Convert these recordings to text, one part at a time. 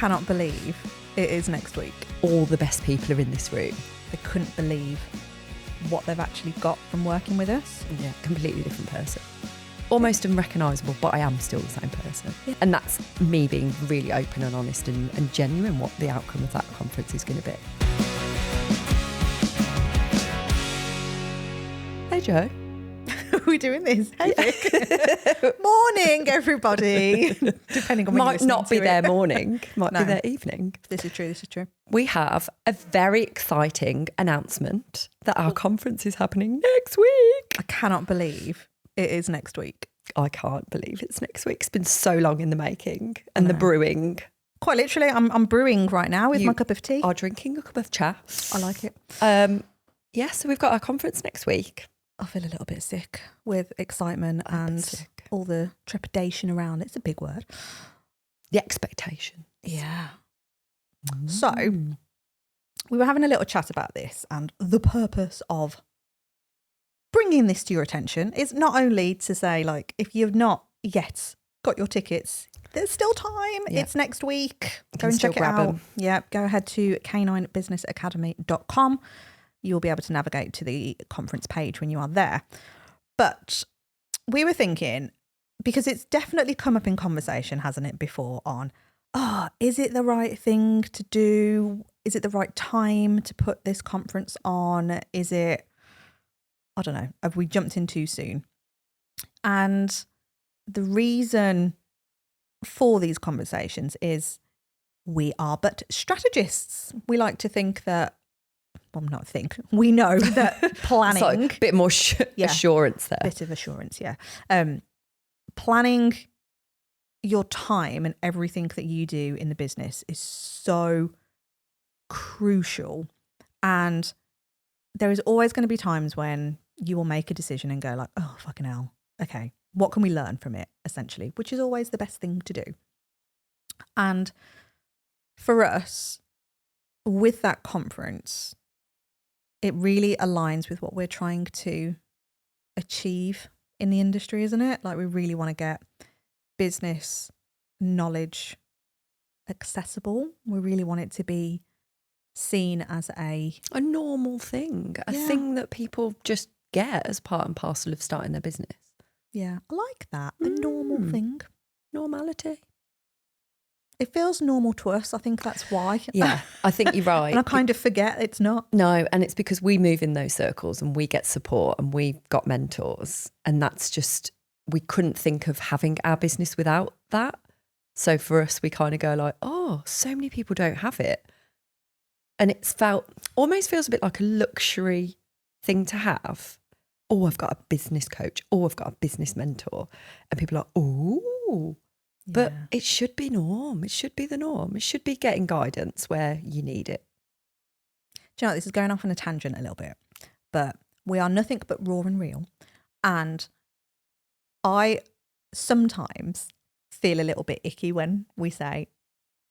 cannot believe it is next week. All the best people are in this room. They couldn't believe what they've actually got from working with us. Yeah, completely different person. Almost unrecognisable, but I am still the same person. Yeah. And that's me being really open and honest and genuine what the outcome of that conference is going to be. Hey, Joe. Are we doing this? Hey, Vic. Morning, everybody. Depending on when Might you're not be listening to their it. morning, might No. be their evening. This is true, this is true. We have a very exciting announcement that our conference is happening next week. I cannot believe it is next week. I can't believe it's next week. It's been so long in the making and the brewing. Quite literally, I'm brewing right now with my cup of tea. Are drinking a cup of cha. I like it. Yeah, so we've got our conference next week. I feel a little bit sick with excitement and all the trepidation around. It's a big word. The expectation. Yeah. So we were having a little chat about this, and the purpose of bringing this to your attention is not only to say, like, if you've not yet got your tickets, there's still time. Yeah. It's next week. You Go and still check it grab out. 'em. Yeah, go ahead to k9businessacademy.com. You'll be able to navigate to the conference page when you are there. But we were thinking, because it's definitely come up in conversation, hasn't it, before on, is it the right thing to do? Is it the right time to put this conference on? Is it, I don't know, have we jumped in too soon? And the reason for these conversations is we are but strategists. We like to think that, well, not think, we know that planning. So a bit more assurance there. Bit of assurance, yeah. Planning your time and everything that you do in the business is so crucial. And there is always going to be times when you will make a decision and go like, oh, fucking hell. Okay, what can we learn from it, essentially, which is always the best thing to do. And for us, with that conference, it really aligns with what we're trying to achieve in the industry, isn't it? Like, we really want to get business knowledge accessible. We really want it to be seen as a normal thing, a thing that people just get as part and parcel of starting their business. Yeah, I like that. A normal thing. Normality. It feels normal to us. I think that's why. Yeah, I think you're right. And I kind of forget it's not. No, and it's because we move in those circles and we get support and we've got mentors. And that's just, we couldn't think of having our business without that. So for us, we kind of go like, oh, so many people don't have it. And it's almost feels a bit like a luxury thing to have. Oh, I've got a business coach. Oh, I've got a business mentor. And people are like, oh. But it should be norm. It should be the norm. It should be getting guidance where you need it. Do you know, this is going off on a tangent a little bit, but we are nothing but raw and real. And I sometimes feel a little bit icky when we say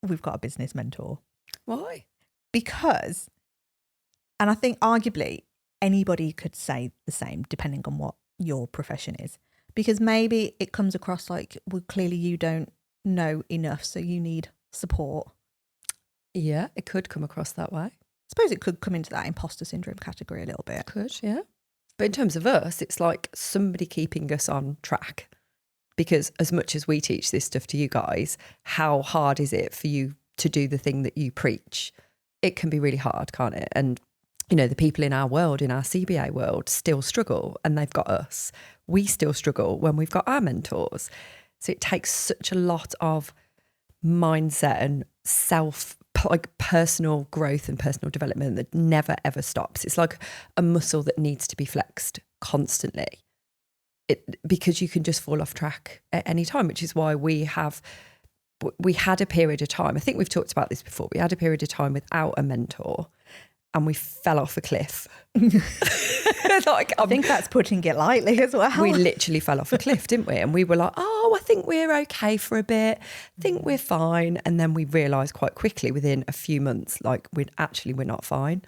we've got a business mentor. Why? Because, and I think arguably anybody could say the same depending on what your profession is. Because maybe it comes across like, well, clearly you don't know enough, so you need support. Yeah, it could come across that way. I suppose it could come into that imposter syndrome category a little bit. Could, yeah. But in terms of us, it's like somebody keeping us on track. Because as much as we teach this stuff to you guys, how hard is it for you to do the thing that you preach? It can be really hard, can't it? And you know, the people in our world, in our CBA world, still struggle, and they've got us. We still struggle when we've got our mentors. So it takes such a lot of mindset and personal growth and personal development that never ever stops. It's like a muscle that needs to be flexed constantly. Because you can just fall off track at any time, which is why we had a period of time. I think we've talked about this before. We had a period of time without a mentor. And we fell off a cliff. I think that's putting it lightly as well. We literally fell off a cliff, didn't we? And we were like, oh, I think we're okay for a bit. I think we're fine. And then we realised quite quickly within a few months, like we're not fine.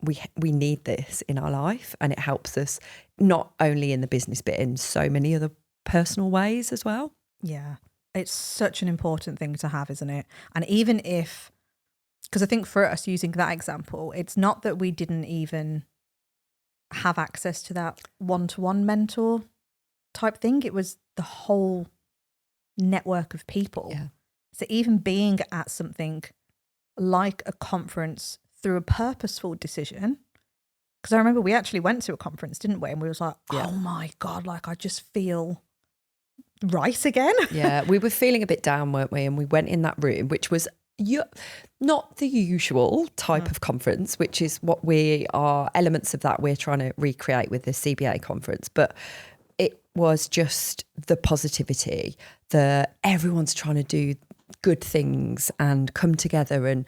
We need this in our life, and it helps us not only in the business, but in so many other personal ways as well. Yeah. It's such an important thing to have, isn't it? And even if, because I think for us, using that example, it's not that we didn't even have access to that one-to-one mentor type thing. It was the whole network of people. Yeah. So even being at something like a conference through a purposeful decision, because I remember we actually went to a conference, didn't we? And we was like, Yeah. oh my God, like I just feel right again. Yeah, we were feeling a bit down, weren't we? And we went in that room, which was not the usual type of conference, which is what we are, elements of that we're trying to recreate with the CBA conference. But it was just the positivity, everyone's trying to do good things and come together and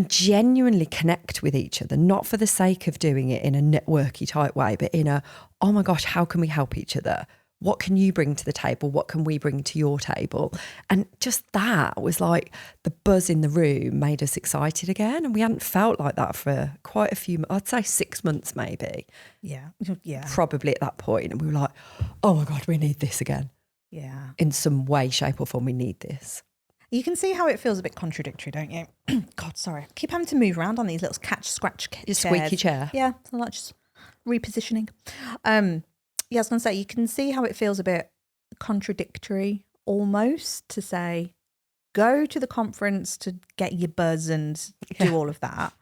genuinely connect with each other, not for the sake of doing it in a networky type way, but in a, oh my gosh, how can we help each other? What can you bring to the table? What can we bring to your table? And just that was like the buzz in the room made us excited again. And we hadn't felt like that for quite a few, I'd say 6 months maybe. Yeah. Probably at that point. And we were like, oh my God, we need this again. Yeah. In some way, shape or form, we need this. You can see how it feels a bit contradictory, don't you? God, sorry. I keep having to move around on these little scratch Your chairs. squeaky chair. Yeah, so like just repositioning. Yeah, I was going to say, you can see how it feels a bit contradictory almost to say, go to the conference to get your buzz and do all of that.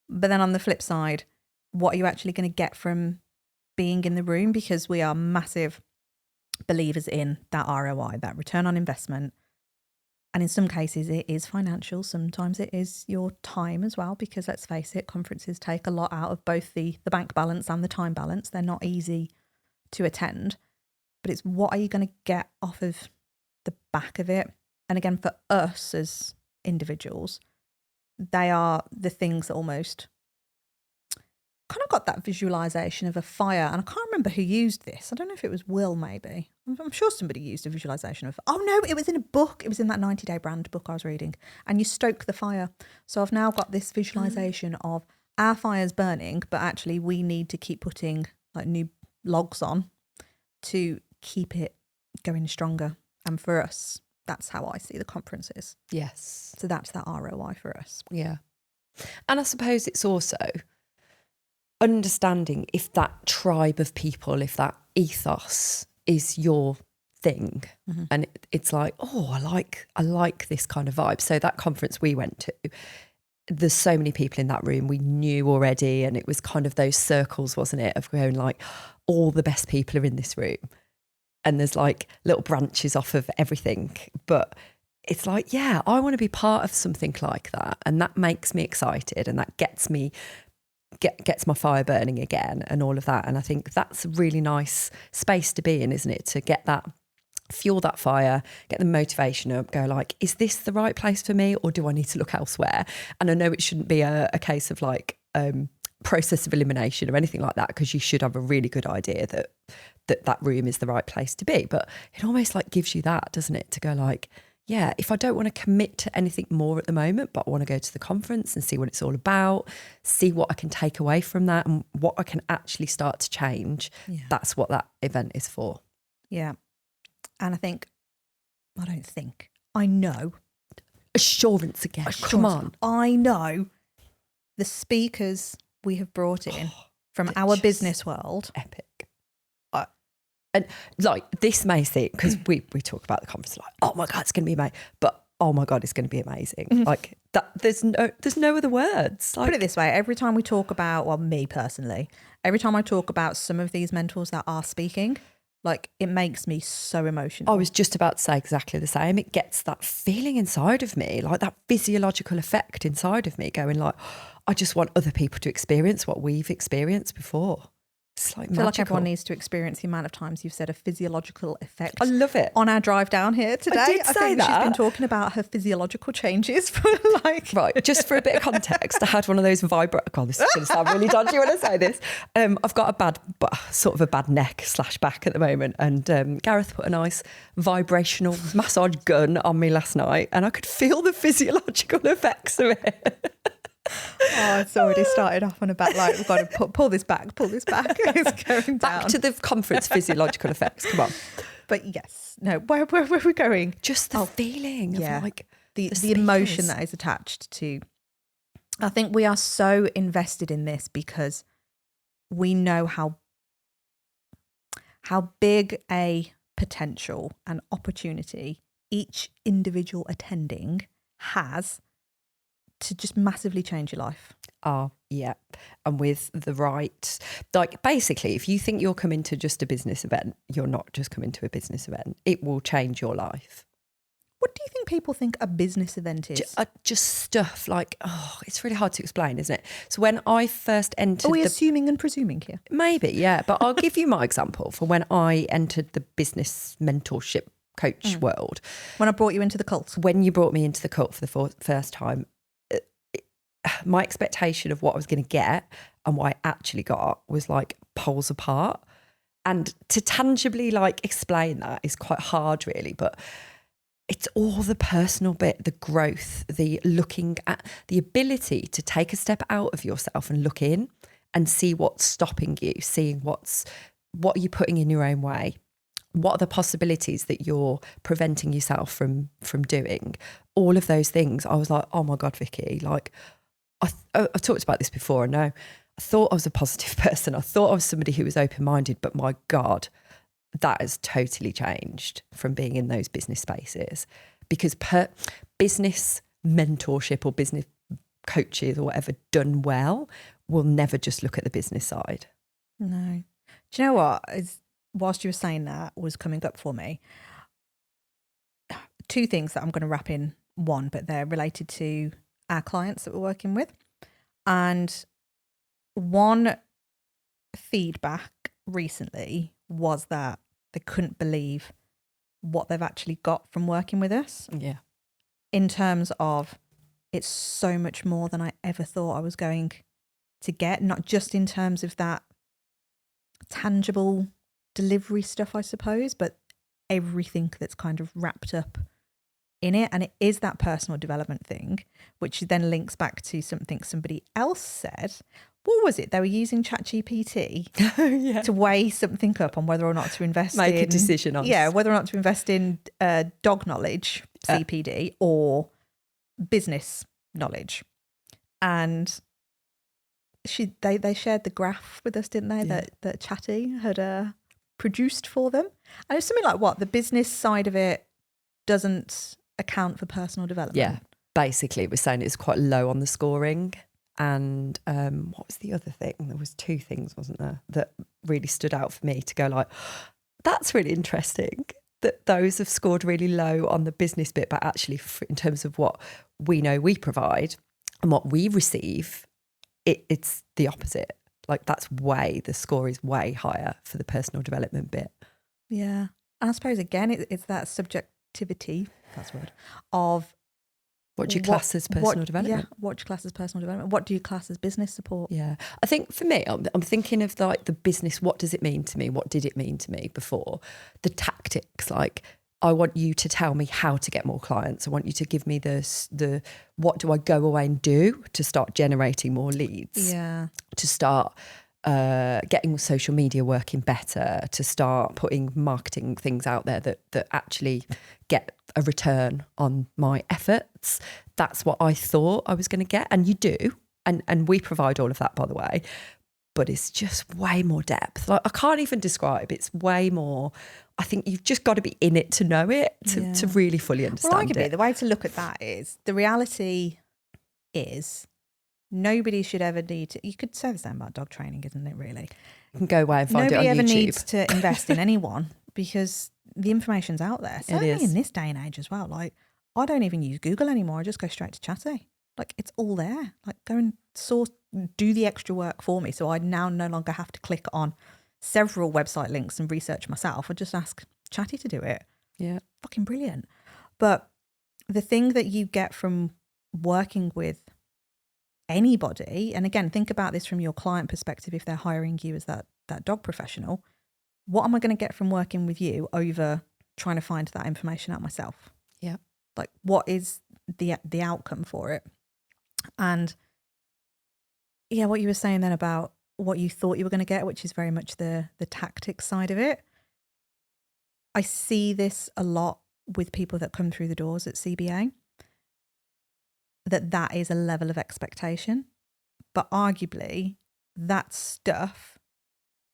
But then on the flip side, what are you actually going to get from being in the room? Because we are massive believers in that ROI, that return on investment. And in some cases, it is financial. Sometimes it is your time as well, because let's face it, conferences take a lot out of both the bank balance and the time balance. They're not easy to attend, but it's what are you going to get off of the back of it? And again, for us as individuals, they are the things that almost kind of got that visualization of a fire. And I can't remember who used this. I don't know if it was Will, maybe. I'm sure somebody used a visualization of, oh no, it was in a book. It was in that 90-day brand book I was reading. And you stoke the fire. So I've now got this visualization of our fire's burning, but actually we need to keep putting like new logs on to keep it going stronger. And for us, that's how I see the conferences. Yes. So that's that ROI for us. Yeah. And I suppose it's also understanding if that tribe of people, if that ethos is your thing. Mm-hmm. And it's like, oh, I like this kind of vibe. So that conference we went to, there's so many people in that room we knew already, and it was kind of those circles, wasn't it, of going like, all the best people are in this room, and there's like little branches off of everything, but it's like, yeah, I want to be part of something like that, and that makes me excited, and that gets me gets my fire burning again and all of that. And I think that's a really nice space to be in, isn't it, to get that, fuel that fire, get the motivation up, go like, is this the right place for me, or do I need to look elsewhere? And I know it shouldn't be a case of like process of elimination or anything like that, because you should have a really good idea that room is the right place to be. But it almost like gives you that, doesn't it, to go like, yeah, if I don't want to commit to anything more at the moment, but I want to go to the conference and see what it's all about, see what I can take away from that and what I can actually start to change, that's what that event is for. Yeah. And I know. Assurance again. Come on. I know the speakers we have brought in from our business world. Epic. And like, this may seem, because we talk about the conference like, oh my God, it's going to be amazing. But oh my God, it's going to be amazing. Mm-hmm. Like that, there's no other words. Like, put it this way, every time we talk about, well, me personally, every time I talk about some of these mentors that are speaking, like it makes me so emotional. I was just about to say exactly the same. It gets that feeling inside of me, like that physiological effect inside of me going like, I just want other people to experience what we've experienced before. It's like magical. I feel like everyone needs to experience the amount of times you've said a physiological effect. I love it. On our drive down here today. I think she's been talking about her physiological changes for like... Right, just for a bit of context, I had one of those God, this is going to sound really dodgy when I say this. I've got a bad neck / back at the moment, and Gareth put a nice vibrational massage gun on me last night, and I could feel the physiological effects of it. Oh, it's already started off on a bad, like, we've got to pull this back. It's going down. Back to the conference physiological effects, come on. But yes, No, where are we going? Just the feeling of like the emotion that is attached to. I think we are so invested in this because we know how big a potential and opportunity each individual attending has to just massively change your life. Oh, yeah. And with the right, like basically, if you think you're coming to just a business event, you're not just coming to a business event. It will change your life. What do you think people think a business event is? Just stuff like, it's really hard to explain, isn't it? So when I first entered... Are we assuming and presuming here? Maybe, yeah. But I'll give you my example for when I entered the business mentorship coach world. When I brought you into the cult. When you brought me into the cult for the first time, my expectation of what I was going to get and what I actually got was like poles apart. And to tangibly like explain that is quite hard really, but it's all the personal bit, the growth, the looking at the ability to take a step out of yourself and look in and see what's stopping you, seeing what are you putting in your own way. What are the possibilities that you're preventing yourself from doing? All of those things. I was like, oh my God, Vicky, like I've talked about this before. I know I thought I was a positive person. I thought I was somebody who was open-minded, but my God, that has totally changed from being in those business spaces because business mentorship or business coaches or whatever done well will never just look at the business side. No. Do you know what? Whilst you were saying that was coming up for me, two things that I'm going to wrap in one, but they're related to our clients that we're working with. And one feedback recently was that they couldn't believe what they've actually got from working with us. Yeah. In terms of it's so much more than I ever thought I was going to get, not just in terms of that tangible delivery stuff, I suppose, but everything that's kind of wrapped up in it. And it is that personal development thing, which then links back to something somebody else said. What was it? They were using ChatGPT to weigh something up on whether or not to invest Make a decision on. Yeah, whether or not to invest in dog knowledge, CPD, or business knowledge. And they shared the graph with us, didn't they? Yeah. That Chatty had produced for them. And it's something like what? The business side of it doesn't account for personal development. Yeah, basically it was saying it was quite low on the scoring. And what was the other thing? There was two things, wasn't there, that really stood out for me to go like, that's really interesting that those have scored really low on the business bit, but actually in terms of what we know we provide and what we receive, it's the opposite. Like the score is way higher for the personal development bit. Yeah. And I suppose again, it's that subjectivity, that's the word, of what do you class as personal development? Yeah, what do you class as personal development? What do you class as business support? Yeah. I think for me, I'm thinking of like the business, what does it mean to me? What did it mean to me before? The tactics, like I want you to tell me how to get more clients. I want you to give me the what do I go away and do to start generating more leads? Yeah. To start getting social media working better, to start putting marketing things out there that actually get a return on my efforts. That's what I thought I was going to get. And you do. And we provide all of that, by the way. But it's just way more depth. Like I can't even describe. It's way more. I think you've just got to be in it to know it, to really fully understand it. The way to look at that is the reality is nobody should ever need to. You could say the same about dog training, isn't it, really? You can go away and find nobody it on YouTube. Nobody ever needs to invest in anyone because the information's out there. Certainly in this day and age as well. Like I don't even use Google anymore. I just go straight to Chatty. Like it's all there. Like go and do the extra work for me. So I now no longer have to click on several website links and research myself. I just ask Chatty to do it. Yeah. Fucking brilliant. But the thing that you get from working with anybody, and again, think about this from your client perspective, if they're hiring you as that dog professional, what am I going to get from working with you over trying to find that information out myself? Yeah. Like what is the outcome for it? And yeah, what you were saying then about what you thought you were going to get, which is very much the tactics side of it. I see this a lot with people that come through the doors at CBA, that is a level of expectation. But arguably, that stuff,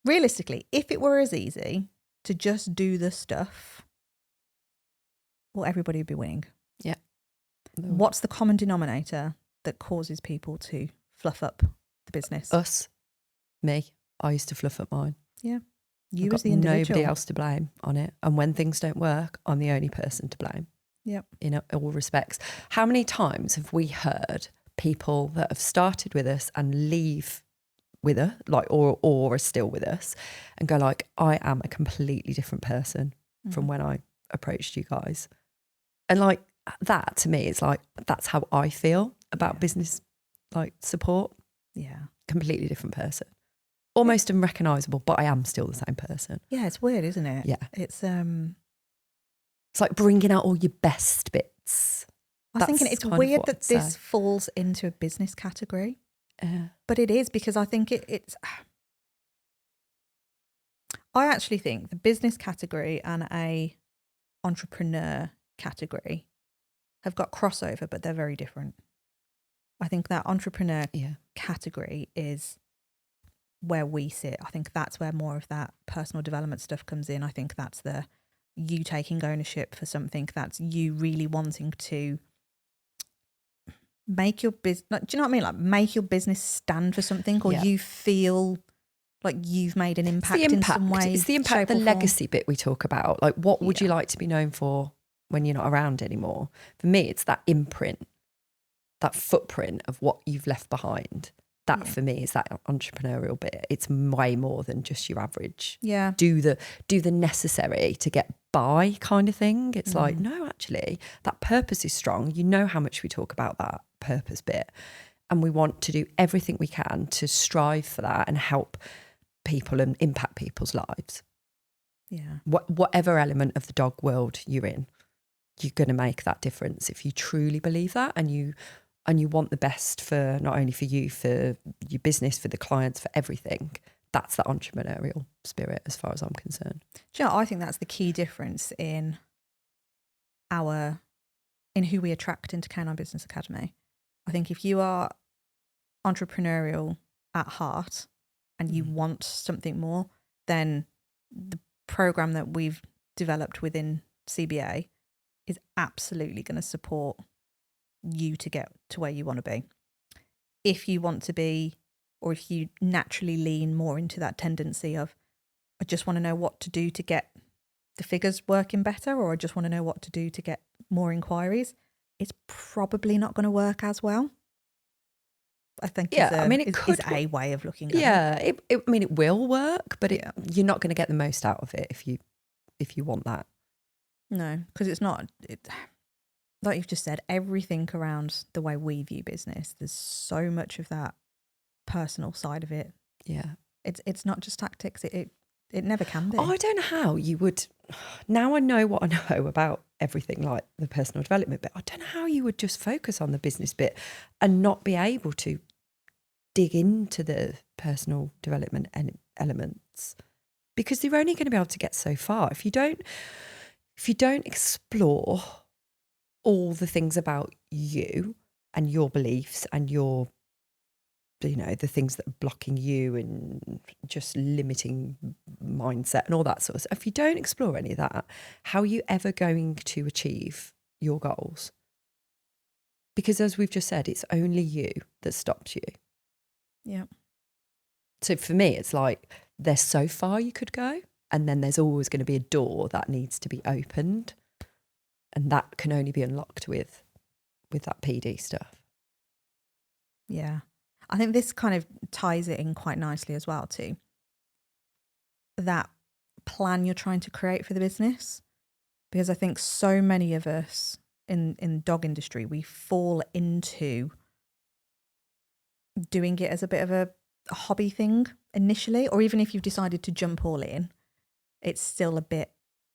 realistically, if it were as easy to just do the stuff, well, everybody would be winning. Yeah. What's the common denominator that causes people to fluff up the business? Us. Me. I used to fluff up mine. Yeah. I've You got as the individual. nobody else to blame on it. And when things don't work, I'm the only person to blame. Yep. In all respects. How many times have we heard people that have started with us and leave with us, like, or are still with us, and go like, I am a completely different person from when I approached you guys. And like that to me, it's like, that's how I feel about business, like support. Yeah. Completely different person. Almost unrecognisable, but I am still the same person. Yeah, it's weird, isn't it? Yeah. It's like bringing out all your best bits. I was thinking it's weird that this falls into a business category. But it is, because I think it's I actually think the business category and a entrepreneur category have got crossover, but they're very different. I think that entrepreneur category is where we sit. I think that's where more of that personal development stuff comes in. I think that's the you taking ownership for something. That's you really wanting to make your business, do you know what I mean? Like make your business stand for something, or you feel like you've made an impact, in some way. It's the impact, the legacy bit we talk about. Like, what would you like to be known for when you're not around anymore? For me, it's that imprint, that footprint of what you've left behind. That for me is that entrepreneurial bit. It's way more than just your average. Yeah. Do the necessary to get by kind of thing. It's like, no, actually, that purpose is strong. You know how much we talk about that purpose bit. And we want to do everything we can to strive for that and help people and impact people's lives. Yeah. Whatever element of the dog world you're in, you're going to make that difference if you truly believe that, and you want the best for not only for you, for your business, for the clients, for everything. That's the entrepreneurial spirit as far as I'm concerned. Do you know, I think that's the key difference in who we attract into Canine Business Academy. I think if you are entrepreneurial at heart and you want something more, then the program that we've developed within CBA is absolutely going to support you to get to where you want to be. If you want to be, or if you naturally lean more into that tendency of, I just want to know what to do to get the figures working better, or I just want to know what to do to get more inquiries, it's probably not going to work as well. I think it could is a way of looking at it. Yeah, it will work, but you're not going to get the most out of it if you want that. No, because it's not. Like you've just said, everything around the way we view business, there's so much of that personal side of it. Yeah, it's not just tactics. It never can be. I don't know how you would. Now I know what I know about everything, like the personal development bit. I don't know how you would just focus on the business bit and not be able to dig into the personal development elements, because you're only going to be able to get so far if you don't explore all the things about you and your beliefs and your, the things that are blocking you and just limiting mindset and all that sort of stuff. If you don't explore any of that, how are you ever going to achieve your goals? Because as we've just said, it's only you that stops you. Yeah. So for me, it's like there's so far you could go, and then there's always going to be a door that needs to be opened. And that can only be unlocked with that PD stuff. Yeah. I think this kind of ties it in quite nicely as well to that plan you're trying to create for the business. Because I think so many of us in the dog industry, we fall into doing it as a bit of a hobby thing initially, or even if you've decided to jump all in, it's still a bit...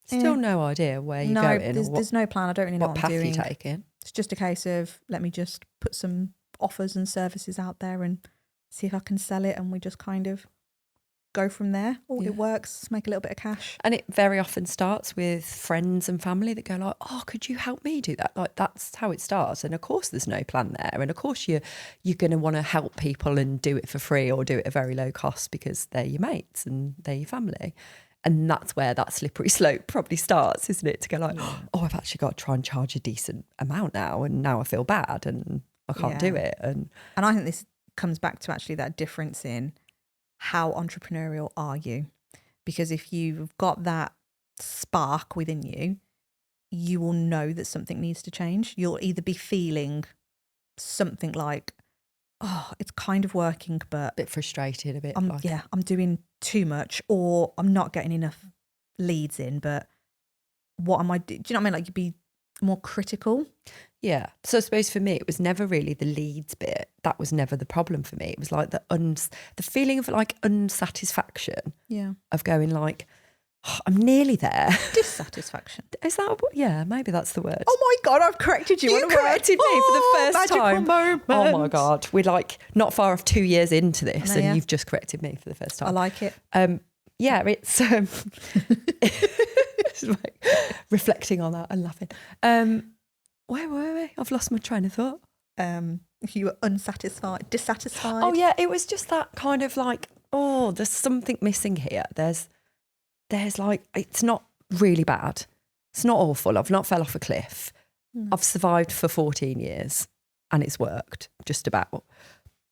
Still no idea where you're going. There's no plan. I don't really know what I'm doing. What path you're taking. It's just a case of, let me just put some offers and services out there and see if I can sell it. And we just kind of go from there. Oh, Yeah. it works. Make a little bit of cash. And it very often starts with friends and family that go like, oh, could you help me do that? Like, that's how it starts. And of course there's no plan there. And of course you're going to want to help people and do it for free or do it at very low cost because they're your mates and they're your family. And that's where that slippery slope probably starts, isn't it? To go like, oh, I've actually got to try and charge a decent amount now. And now I feel bad and I can't do it. And I think this comes back to actually that difference in how entrepreneurial are you? Because if you've got that spark within you, you will know that something needs to change. You'll either be feeling something like, oh, it's kind of working, but a bit frustrated, a bit I'm doing too much, or I'm not getting enough leads in, but what am I doing? Do you know what I mean? Like, you'd be more critical. Yeah. So I suppose for me, it was never really the leads bit. That was never the problem for me. It was like the feeling of like unsatisfaction. Yeah. Of going like, oh, I'm nearly there. Dissatisfaction. Is that what? Yeah, maybe that's the word. Oh my God, I've corrected you. You corrected me for the first magical time. Moment. Oh my God. We're like not far off 2 years into this know, and you've just corrected me for the first time. I like it. Yeah, it's like reflecting on that and laughing. Where were we? I've lost my train of thought. You were dissatisfied. Oh yeah, it was just that kind of like, oh, there's something missing here. There's like, it's not really bad. It's not awful. I've not fell off a cliff. I've survived for 14 years and it's worked just about.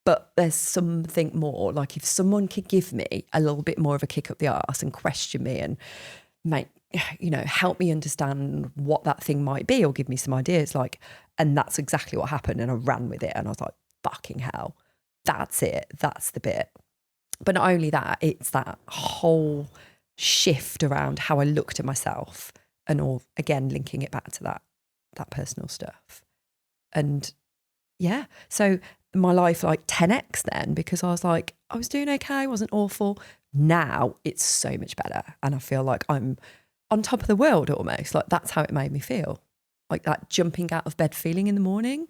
But there's something more. Like if someone could give me a little bit more of a kick up the arse and question me and help me understand what that thing might be or give me some ideas, like, and that's exactly what happened. And I ran with it and I was like, fucking hell, that's it. That's the bit. But not only that, it's that whole shift around how I looked at myself and all, again, linking it back to that personal stuff. And yeah, so my life like 10x then, because I was like, I was doing okay, I wasn't awful. Now it's so much better. And I feel like I'm on top of the world almost. Like that's how it made me feel. Like that jumping out of bed feeling in the morning.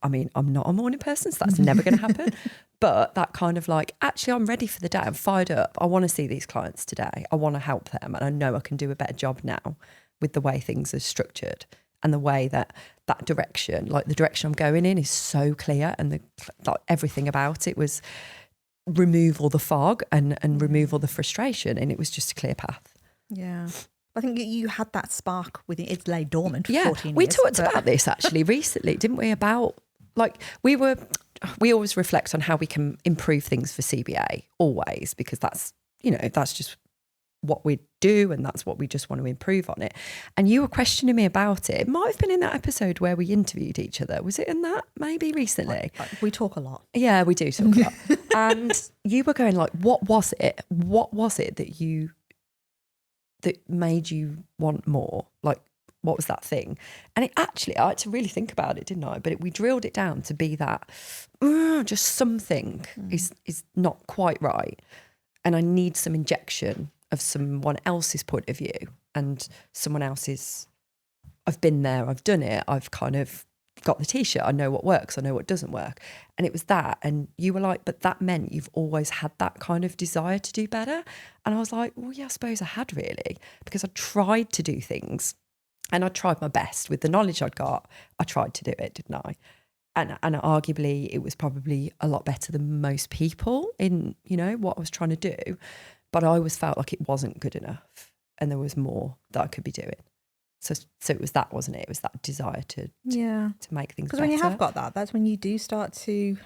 I mean, I'm not a morning person, so that's never going to happen. But that kind of like, actually, I'm ready for the day. I'm fired up. I want to see these clients today. I want to help them. And I know I can do a better job now with the way things are structured and the way that direction, like the direction I'm going in is so clear. And like everything about it was remove all the fog and remove all the frustration. And it was just a clear path. Yeah. I think you had that spark within, it's lay dormant for 14 years. We talked about this actually recently, didn't we? About like we always reflect on how we can improve things for CBA always, because that's just what we do and that's what we just want to improve on it. And you were questioning me about it. It might have been in that episode where we interviewed each other. Was it in that maybe recently? We talk a lot. Yeah, we do talk a lot. And you were going like, what was it? What was it that made you want more? Like, what was that thing? And it actually, I had to really think about it, didn't I? But we drilled it down to be that just something is not quite right. And I need some injection of someone else's point of view and someone else's, I've been there, I've done it, I've kind of got the t-shirt, I know what works, I know what doesn't work. And it was that. And you were like, but that meant you've always had that kind of desire to do better. And I was like, well, yeah, I suppose I had really, because I tried to do things and I tried my best with the knowledge I'd got. I tried to do it, didn't I? And arguably it was probably a lot better than most people in, what I was trying to do. But I always felt like it wasn't good enough and there was more that I could be doing. So it was that, wasn't it? It was that desire to make things better. Because when you have got that, that's when you do start to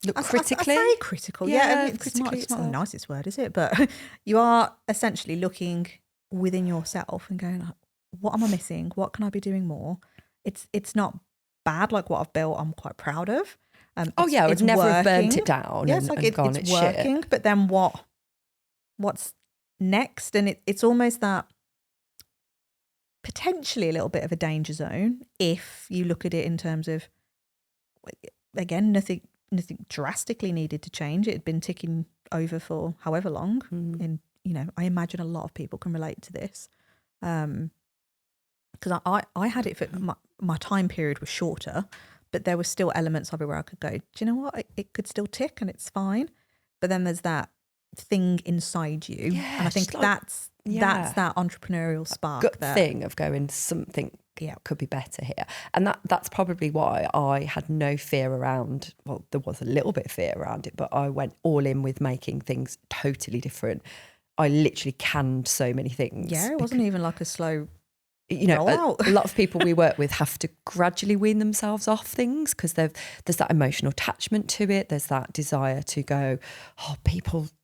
look critically. I say critical. Yeah, it's not the nicest word, is it? But you are essentially looking within yourself and going, what am I missing? What can I be doing more? It's not bad, like what I've built, I'm quite proud of. I would never have burnt it down. Yeah, it's working. Shit. But then what's next? And it's almost that potentially a little bit of a danger zone if you look at it in terms of, again, nothing drastically needed to change. It had been ticking over for however long. And I imagine a lot of people can relate to this. Because I had it for my time period was shorter, but there were still elements of it where I could go, do you know what? It could still tick and it's fine. But then there's that thing inside you. Yeah, And I think just like- that's that entrepreneurial spark. Gut that thing of going, something could be better here. And that's probably why I had no fear around, well, there was a little bit of fear around it, but I went all in with making things totally different. I literally canned so many things. Yeah, it wasn't even like a slow you know, rollout. a lot of people we work with have to gradually wean themselves off things because there's that emotional attachment to it. There's that desire to go, oh,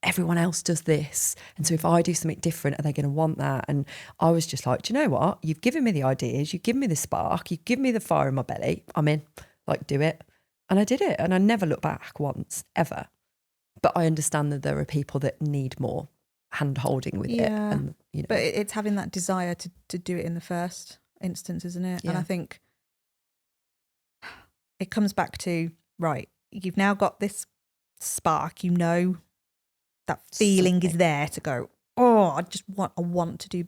everyone else does this. And so if I do something different, are they going to want that? And I was just like, do you know what? You've given me the ideas. You've given me the spark. You've given me the fire in my belly. I'm in. Like, do it. And I did it. And I never looked back once, ever. But I understand that there are people that need more hand holding with it. And, you know. But it's having that desire to do it in the first instance, isn't it? Yeah. And I think it comes back to, right, you've now got this spark, you know, that feeling is there to go, oh, I want to do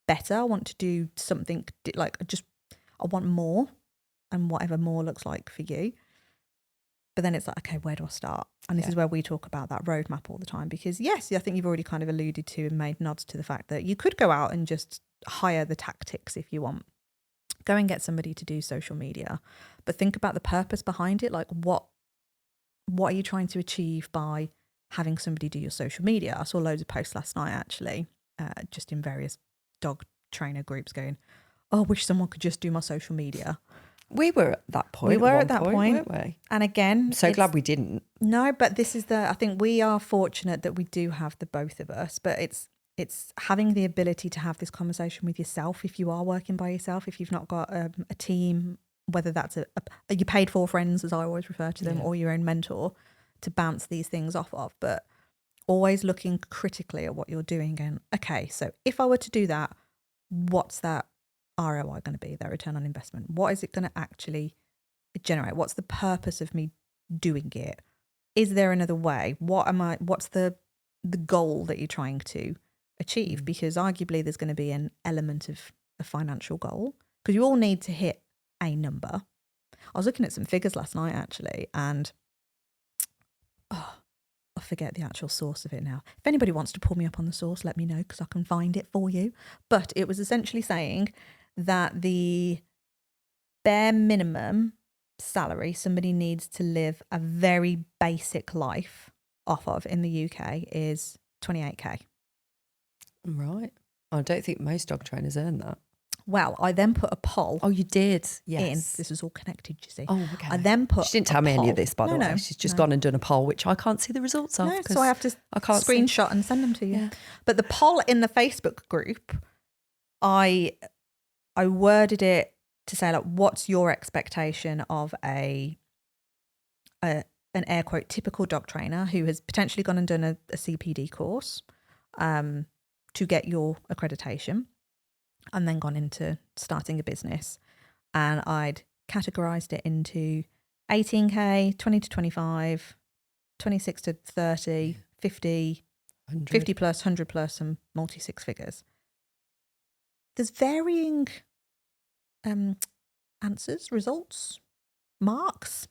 better. I want to do something like I want more, and whatever more looks like for you. But then it's like, okay, where do I start? And this is where we talk about that roadmap all the time, because yes, I think you've already kind of alluded to and made nods to the fact that you could go out and just hire the tactics if you want. Go and get somebody to do social media, but think about the purpose behind it. Like what are you trying to achieve by having somebody do your social media? I saw loads of posts last night, actually, just in various dog trainer groups going, oh, I wish someone could just do my social media. We were at that point. We were at that point, weren't we? And again, I'm so glad we didn't. No, but this is I think we are fortunate that we do have the both of us, but it's having the ability to have this conversation with yourself if you are working by yourself, if you've not got a team, whether that's a you paid for friends, as I always refer to them, or your own mentor to bounce these things off of, but always looking critically at what you're doing and, okay, so if I were to do that, what's that ROI going to be, that return on investment? What is it going to actually generate? What's the purpose of me doing it? Is there another way? What's the goal that you're trying to achieve? Because arguably there's going to be an element of a financial goal, because you all need to hit a number. I was looking at some figures last night, actually, and I forget the actual source of it now. If anybody wants to pull me up on the source, let me know, because I can find it for you. But it was essentially saying that the bare minimum salary somebody needs to live a very basic life off of in the UK is 28k. Right. I don't think most dog trainers earn that. Well, I then put a poll. Oh, you did? Yes. In. This is all connected, you see. Oh, okay. I then put. She didn't tell me any of this, by the way. No, She's just gone and done a poll, which I can't see the results of. No, so I have to screenshot and send them to you. Yeah. But the poll in the Facebook group, I worded it to say, like, what's your expectation of an air quote typical dog trainer who has potentially gone and done a CPD course to get your accreditation, and then gone into starting a business. And I'd categorized it into 18k, 20 to 25, 26 to 30, 50, 100. 50 plus, 100 plus, and multi six figures. There's varying answers, results, marks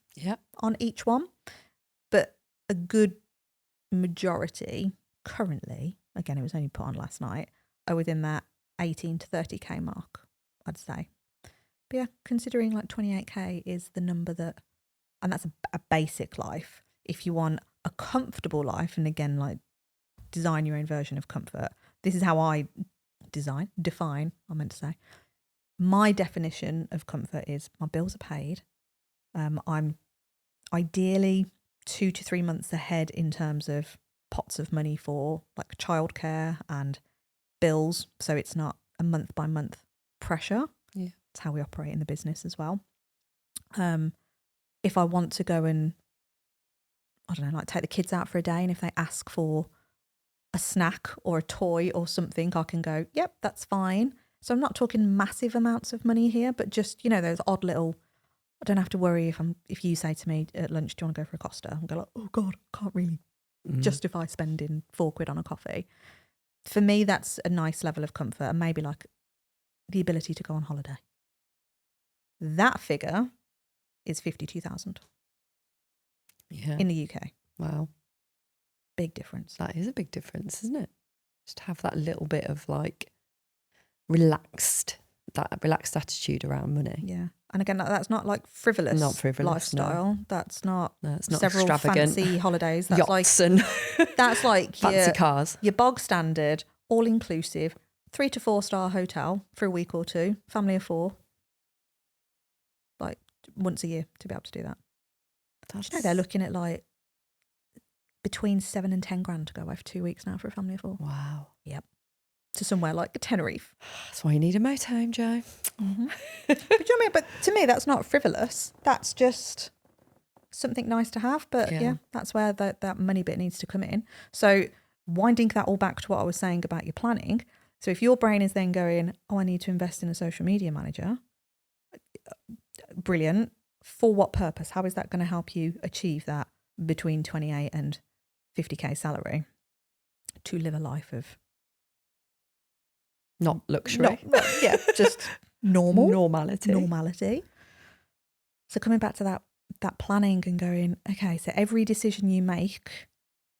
on each one. But a good majority currently, again, it was only put on last night, are within that 18 to 30k mark, I'd say. But yeah, considering like 28k is the number that, and that's a basic life. If you want a comfortable life, and again, like, design your own version of comfort. This is how I define, I meant to say. My definition of comfort is my bills are paid. I'm ideally 2 to 3 months ahead in terms of pots of money for like childcare and bills, so it's not a month by month pressure. Yeah, it's how we operate in the business as well. If I want to go and, I don't know, like take the kids out for a day, and if they ask for a snack or a toy or something, I can go, yep, that's fine. So I'm not talking massive amounts of money here, but just, you know, those odd little, I don't have to worry if you say to me at lunch, do you want to go for a Costa? I'm go like, oh God, I can't really justify spending £4 on a coffee. For me, that's a nice level of comfort, and maybe like the ability to go on holiday. That figure is 52,000 in the UK. Wow. big difference. That is a big difference, isn't it? Just have that little bit of like relaxed attitude around money. Yeah. And again, that's not like frivolous, lifestyle. No. That's not, It's not several extravagant fancy holidays. That's yachts like and that's like fancy cars. Your bog standard, all inclusive, 3 to 4 star hotel for a week or two, family of 4, like once a year to be able to do that. They're looking at like between 7 and 10 grand to go away for 2 weeks now for a family of 4. Wow. Yep. To somewhere like Tenerife. That's why you need a motorhome, Jo. Mm-hmm. But do you know what I mean? But to me, that's not frivolous. That's just something nice to have. But yeah that's where that money bit needs to come in. So winding that all back to what I was saying about your planning. So if your brain is then going, oh, I need to invest in a social media manager. Brilliant. For what purpose? How is that going to help you achieve that between 28 and 50k salary to live a life of not luxury? Just normality. So coming back to that planning and going, okay, so every decision you make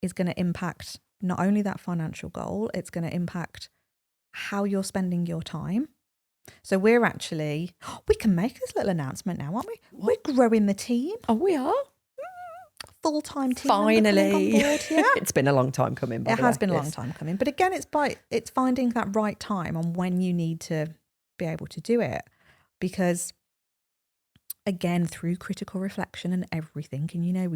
is going to impact not only that financial goal, it's going to impact how you're spending your time. So we can make this little announcement now, aren't we? What? We're growing the team. Oh, we are? Full-time team. Finally. On board, yeah. It's been a long time coming, by the way. It has been a long time coming. But again, it's finding that right time on when you need to be able to do it. Because again, through critical reflection and everything, and I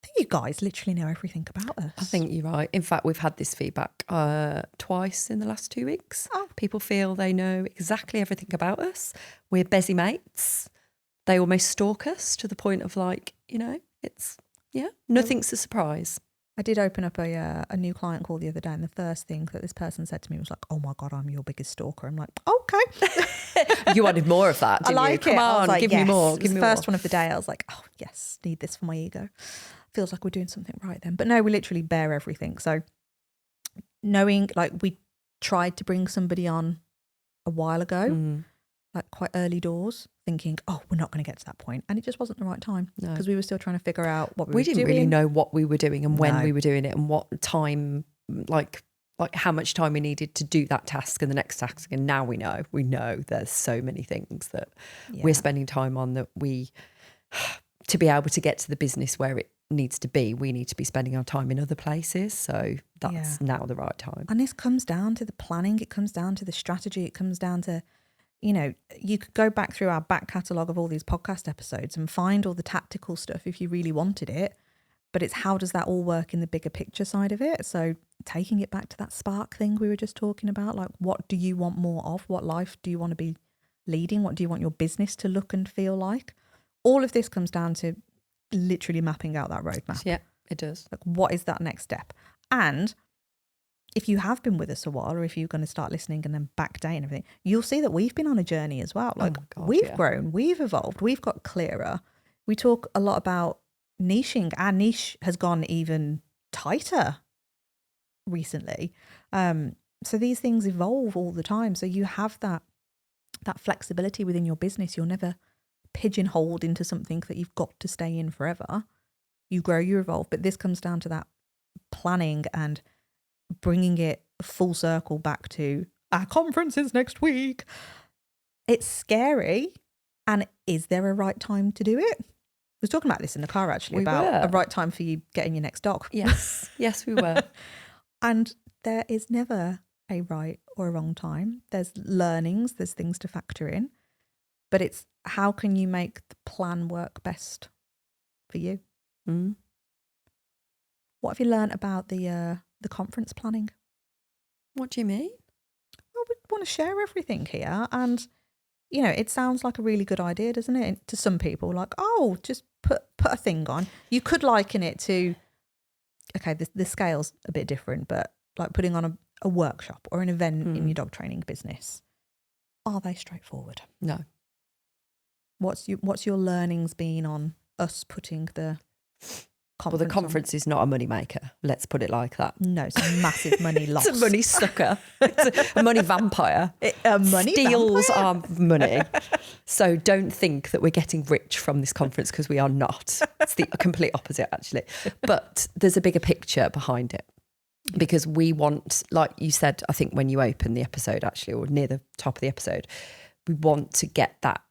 think you guys literally know everything about us. I think you're right. In fact, we've had this feedback twice in the last 2 weeks. Oh. People feel they know exactly everything about us. We're busy mates. They almost stalk us to the point of like, nothing's a surprise. I did open up a new client call the other day, and the first thing that this person said to me was like, oh my God, I'm your biggest stalker. I'm like, okay. You wanted more of that, didn't I like you? it. Come on, like, give yes. me more. It was the first one of the day. I was like, oh yes, need this for my ego. Feels like we're doing something right then. But no, we literally bear everything. So knowing, like, we tried to bring somebody on a while ago, like quite early doors, thinking, oh, we're not going to get to that point. And it just wasn't the right time because we were still trying to figure out what we were doing. We didn't really know what we were doing and when we were doing it and what time, like how much time we needed to do that task and the next task. And now we know there's so many things that we're spending time on that to be able to get to the business where it needs to be, we need to be spending our time in other places. So that's now the right time. And this comes down to the planning. It comes down to the strategy. It comes down to, you could go back through our back catalogue of all these podcast episodes and find all the tactical stuff if you really wanted it. But it's how does that all work in the bigger picture side of it? So taking it back to that spark thing we were just talking about, like what do you want more of? What life do you want to be leading? What do you want your business to look and feel like? All of this comes down to literally mapping out that roadmap. Yeah, it does. Like what is that next step? And if you have been with us a while, or if you're going to start listening and then backdate and everything, you'll see that we've been on a journey as well. Like we've grown, we've evolved, we've got clearer. We talk a lot about niching. Our niche has gone even tighter recently. So these things evolve all the time. So you have that flexibility within your business. You're never pigeonholed into something that you've got to stay in forever. You grow, you evolve. But this comes down to that planning and bringing it full circle back to our conferences next week. It's scary. And is there a right time to do it? I was talking about this in the car actually, about a right time for you getting your next dog. Yes, yes, we were. And there is never a right or a wrong time. There's learnings, there's things to factor in. But it's how can you make the plan work best for you? Mm. What have you learnt about the conference planning? What do you mean? Well, we want to share everything here. And, it sounds like a really good idea, doesn't it? To some people, like, oh, just put a thing on. You could liken it to, okay, the scale's a bit different, but like putting on a workshop or an event in your dog training business. Are they straightforward? No. What's your learnings been on us putting the Well, the conference is not a money maker. Let's put it like that. No, it's a massive money loss. It's a money sucker. It's a money vampire. Money steals vampire? our money. So don't think that we're getting rich from this conference, because we are not. It's the complete opposite, actually. But there's a bigger picture behind it, because we want, like you said, I think when you open the episode, actually, or near the top of the episode, we want to get that.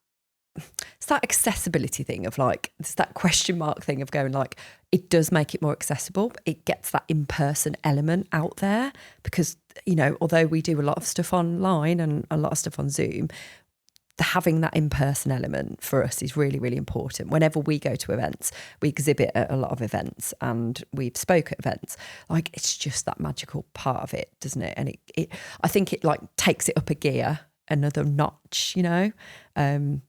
It's that accessibility thing of like, it's that question mark thing of going like, it does make it more accessible. But it gets that in-person element out there, because, you know, although we do a lot of stuff online and a lot of stuff on Zoom, having that in-person element for us is really, really important. Whenever we go to events, we exhibit at a lot of events and we've spoke at events, like it's just that magical part of it, doesn't it? And I think it like takes it up a gear, another notch, you know? And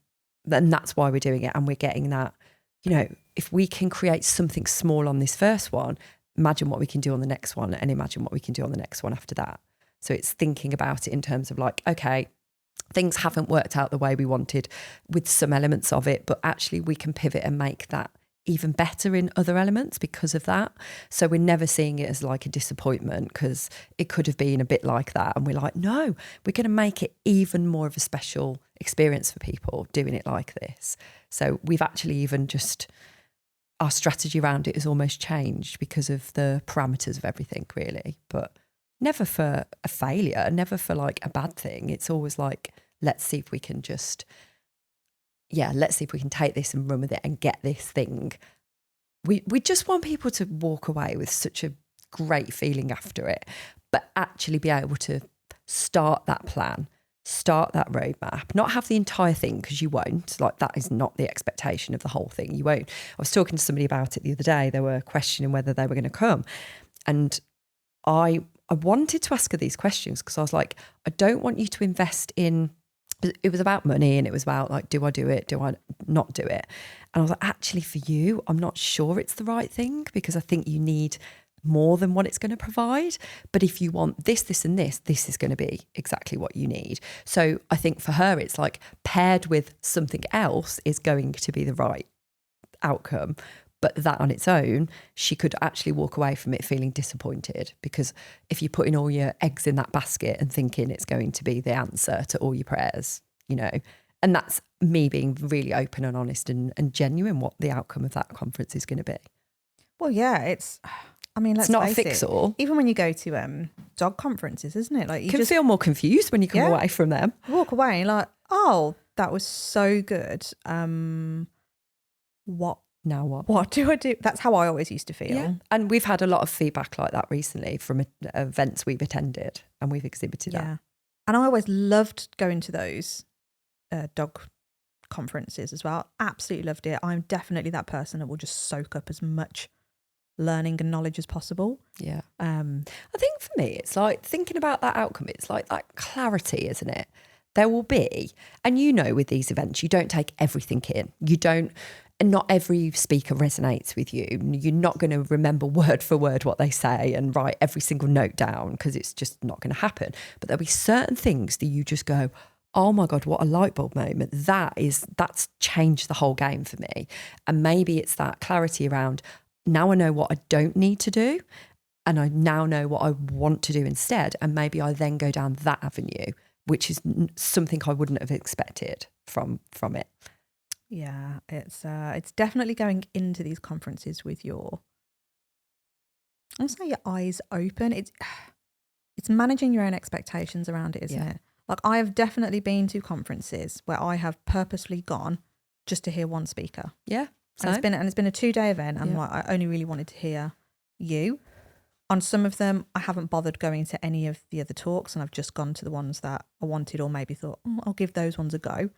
that's why we're doing it. And we're getting that, you know, if we can create something small on this first one, imagine what we can do on the next one, and imagine what we can do on the next one after that. So it's thinking about it in terms of like, okay, things haven't worked out the way we wanted with some elements of it, but actually we can pivot and make that even better in other elements because of that. So we're never seeing it as like a disappointment, because it could have been a bit like that. And we're like, no, we're going to make it even more of a special experience for people doing it like this. So we've actually even just, our strategy around it has almost changed because of the parameters of everything, really. But never for a failure, never for like a bad thing. It's always like, let's see if we can just, let's see if we can take this and run with it and get this thing. We just want people to walk away with such a great feeling after it, but actually be able to start that plan, start that roadmap, not have the entire thing, because you won't. Like, that is not the expectation of the whole thing. You won't. I was talking to somebody about it the other day. They were questioning whether they were going to come. And I wanted to ask her these questions, because I was like, I don't want you to invest in, it was about money, and it was about like, do I do it? Do I not do it? And I was like, actually for you, I'm not sure it's the right thing, because I think you need more than what it's going to provide. But if you want this, this and this is going to be exactly what you need. So I think for her, it's like paired with something else is going to be the right outcome. But that on its own, she could actually walk away from it feeling disappointed, because if you're putting all your eggs in that basket and thinking it's going to be the answer to all your prayers, you know, and that's me being really open and honest and genuine what the outcome of that conference is going to be. Well, yeah, it's it's not a fix-all. Even when you go to dog conferences, isn't it? Like, you can just feel more confused when you come away from them. Walk away and you're like, oh, that was so good. What? Now what? What do I do? That's how I always used to feel. Yeah. And we've had a lot of feedback like that recently from events we've attended, and we've exhibited that. And I always loved going to those dog conferences as well. Absolutely loved it. I'm definitely that person that will just soak up as much learning and knowledge as possible. Yeah. I think for me, it's like thinking about that outcome. It's like that clarity, isn't it? There will be, and you know, with these events, you don't take everything in. You don't. And not every speaker resonates with you. You're not going to remember word for word what they say and write every single note down, because it's just not going to happen. But there'll be certain things that you just go, oh my God, what a light bulb moment. That's changed the whole game for me. And maybe it's that clarity around, now I know what I don't need to do, and I now know what I want to do instead. And maybe I then go down that avenue, which is something I wouldn't have expected from it. Yeah, it's definitely going into these conferences with your eyes open. It's managing your own expectations around it, isn't it? Like, I have definitely been to conferences where I have purposely gone just to hear one speaker. Yeah. And it's been a 2-day event, and like, I only really wanted to hear you. On some of them, I haven't bothered going to any of the other talks, and I've just gone to the ones that I wanted, or maybe thought, I'll give those ones a go.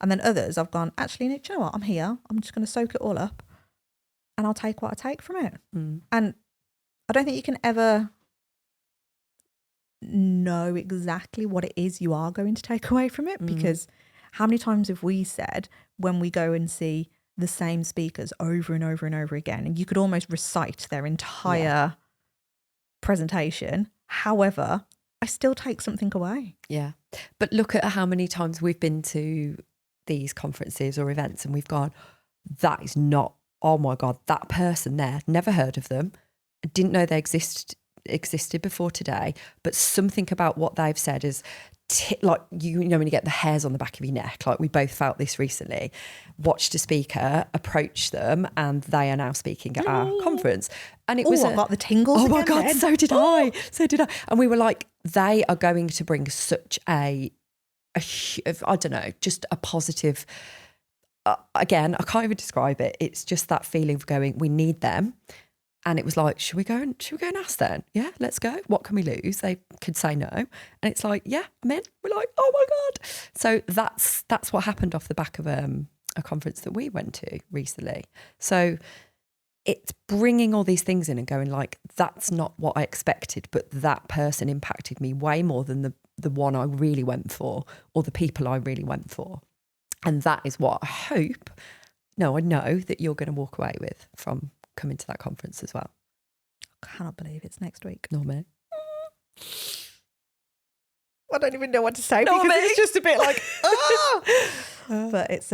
And then others, I've gone, actually, Nick, do you know what? I'm here. I'm just going to soak it all up, and I'll take what I take from it. And I don't think you can ever know exactly what it is you are going to take away from it, because how many times have we said, when we go and see the same speakers over and over and over again, and you could almost recite their entire presentation. However, I still take something away. Yeah. But look at how many times we've been to these conferences or events and we've gone, that is not oh my God, that person there, never heard of them, didn't know they existed before today, but something about what they've said is like, you know, when you get the hairs on the back of your neck, like we both felt this recently, watched a speaker approach them and they are now speaking at our conference. And it was I got the tingles. Oh my again God, then. so did I. And we were like, they are going to bring such I don't know, just a positive, again, I can't even describe it. It's just that feeling of going, we need them. And it was like, should we go and ask then? Yeah, let's go. What can we lose? They could say no. And it's like, yeah, I'm in. We're like, oh my God. So that's what happened off the back of a conference that we went to recently. So it's bringing all these things in and going like, that's not what I expected, but that person impacted me way more than the one I really went for, or the people I really went for. And that is what I know that you're going to walk away with from coming to that conference as well. I cannot believe it's next week. Nor me. I don't even know what to say Nor because me. it's just a bit like, But it's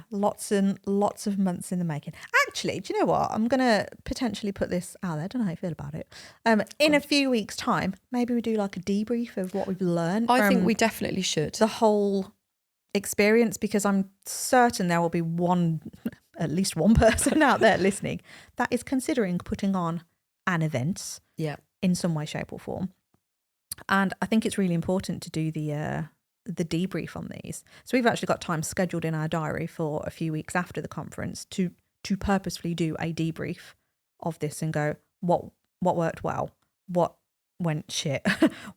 lots and lots of months in the making. Actually, do you know what? I'm going to potentially put this out there. I don't know how you feel about it. In a few weeks' time, maybe we do like a debrief of what we've learned. I think we definitely should. The whole experience, because I'm certain there will be at least one person out there listening that is considering putting on an event in some way, shape or form. And I think it's really important to do the debrief on these. So we've actually got time scheduled in our diary for a few weeks after the conference to purposefully do a debrief of this and go, what worked well, what went shit,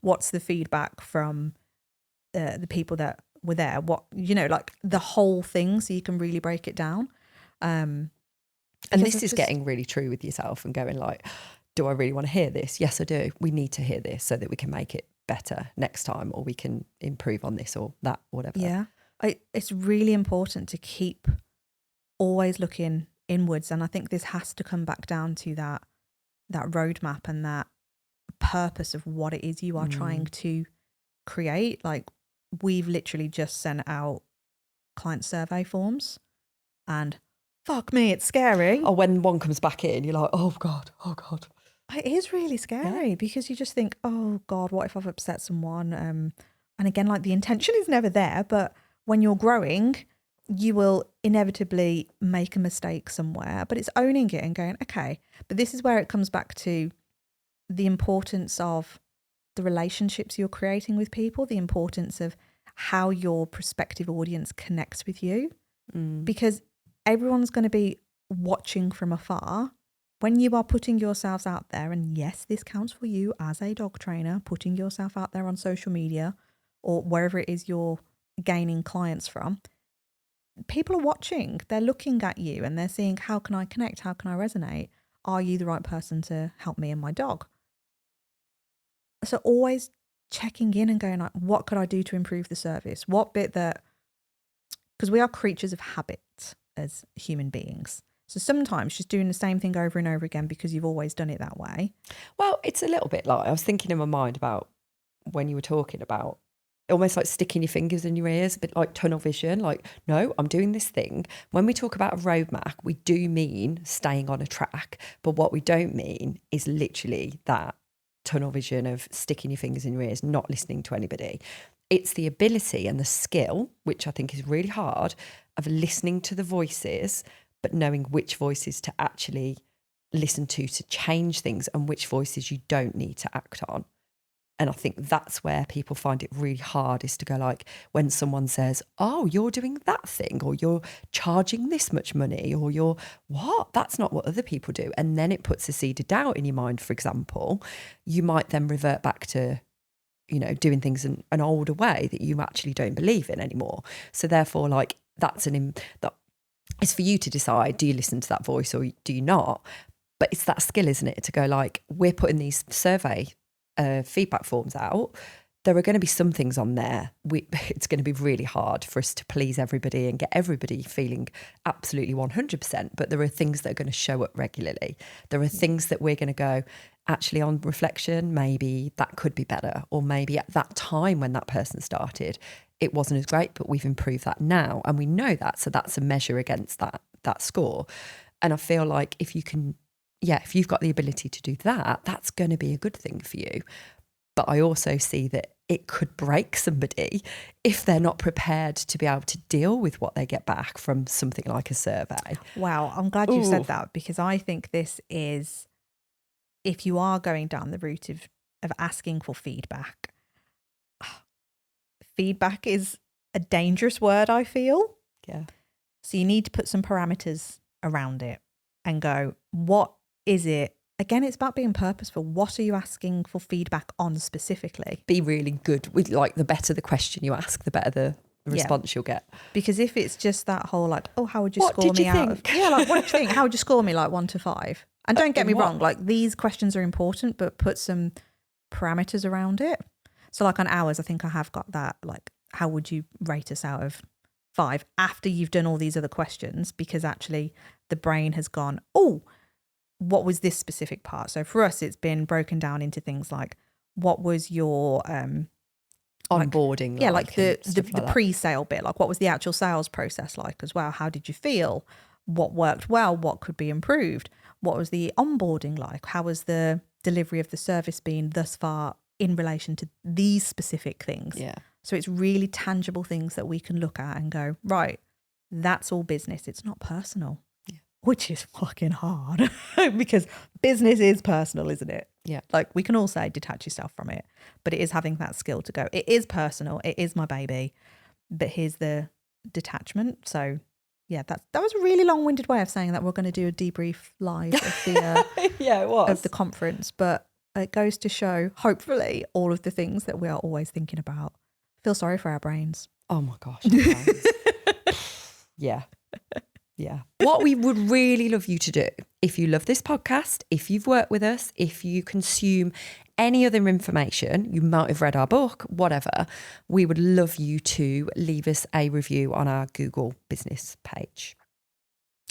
what's the feedback from the people that were there, what, you know, like the whole thing, so you can really break it down. And this is getting really true with yourself and going like, do I really want to hear this? Yes, I do. We need to hear this so that we can make it better next time, or we can improve on this or that, whatever. Yeah. It's really important to keep always looking inwards. And I think this has to come back down to that roadmap and that purpose of what it is you are trying to create. Like, we've literally just sent out client survey forms and fuck me, it's scary. Oh, when one comes back in, you're like, oh God. It is really scary because you just think, oh God, what if I've upset someone? And again, like, the intention is never there, but when you're growing, you will inevitably make a mistake somewhere, but it's owning it and going, okay, but this is where it comes back to the importance of the relationships you're creating with people, the importance of how your prospective audience connects with you, because everyone's going to be watching from afar. When you are putting yourselves out there, and yes, this counts for you as a dog trainer, putting yourself out there on social media or wherever it is you're gaining clients from, people are watching, they're looking at you and they're seeing, how can I connect? How can I resonate? Are you the right person to help me and my dog? So always checking in and going like, what could I do to improve the service? What bit that, because we are creatures of habit as human beings. So sometimes just doing the same thing over and over again because you've always done it that way. Well, it's a little bit like, I was thinking in my mind about when you were talking about almost like sticking your fingers in your ears, a bit like tunnel vision, like, no, I'm doing this thing. When we talk about a roadmap, we do mean staying on a track, but what we don't mean is literally that tunnel vision of sticking your fingers in your ears, not listening to anybody. It's the ability and the skill, which I think is really hard, of listening to the voices, but knowing which voices to actually listen to change things and which voices you don't need to act on. And I think that's where people find it really hard, is to go like, when someone says, oh, you're doing that thing, or you're charging this much money, or you're what? That's not what other people do. And then it puts a seed of doubt in your mind, for example. You might then revert back to, you know, doing things in an older way that you actually don't believe in anymore. So therefore, like, that it's for you to decide, do you listen to that voice or do you not? But it's that skill, isn't it? To go like, we're putting these survey feedback forms out. There are going to be some things on there. It's going to be really hard for us to please everybody and get everybody feeling absolutely 100%. But there are things that are going to show up regularly. There are things that we're going to go, actually, on reflection, maybe that could be better. Or maybe at that time when that person started, it wasn't as great, but we've improved that now. And we know that. So that's a measure against that score. And I feel like if you've got the ability to do that, that's going to be a good thing for you. But I also see that it could break somebody if they're not prepared to be able to deal with what they get back from something like a survey. Wow, I'm glad you said that, because I think this is, if you are going down the route of asking for feedback, feedback is a dangerous word, I feel. Yeah. So you need to put some parameters around it and go, what is it? Again, it's about being purposeful. What are you asking for feedback on specifically? Be really good with, like, the better the question you ask, the better the response you'll get. Because if it's just that whole like, oh, how would you score me out of? Yeah, like, what did you think? How would you score me, like 1 to 5? And don't get me wrong, like, these questions are important, but put some parameters around it. So like on ours, I think I have got that, like, how would you rate us out of 5 after you've done all these other questions? Because actually the brain has gone, oh, what was this specific part? So for us, it's been broken down into things like, what was your onboarding? Like the pre-sale bit, like what was the actual sales process like as well? How did you feel? What worked well? What could be improved? What was the onboarding like? How was the delivery of the service been thus far in relation to these specific things? Yeah. So it's really tangible things that we can look at and go, right, that's all business. It's not personal. Which is fucking hard because business is personal, isn't it? Yeah. Like, we can all say detach yourself from it, but it is having that skill to go, it is personal, it is my baby, but here's the detachment. So yeah, that was a really long-winded way of saying that we're going to do a debrief live of the it was of the conference, but it goes to show, hopefully, all of the things that we are always thinking about. Feel sorry for our brains. Oh my gosh. Yeah. Yeah. What we would really love you to do, if you love this podcast, if you've worked with us, if you consume any other information, you might have read our book, whatever, we would love you to leave us a review on our Google business page.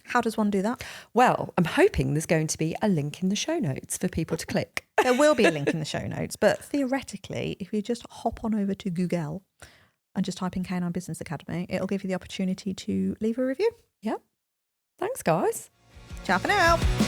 How does one do that? Well, I'm hoping there's going to be a link in the show notes for people to click. There will be a link in the show notes, but theoretically, if you just hop on over to Google and just type in K9 Business Academy, it'll give you the opportunity to leave a review. Yep. Thanks, guys. Ciao for now.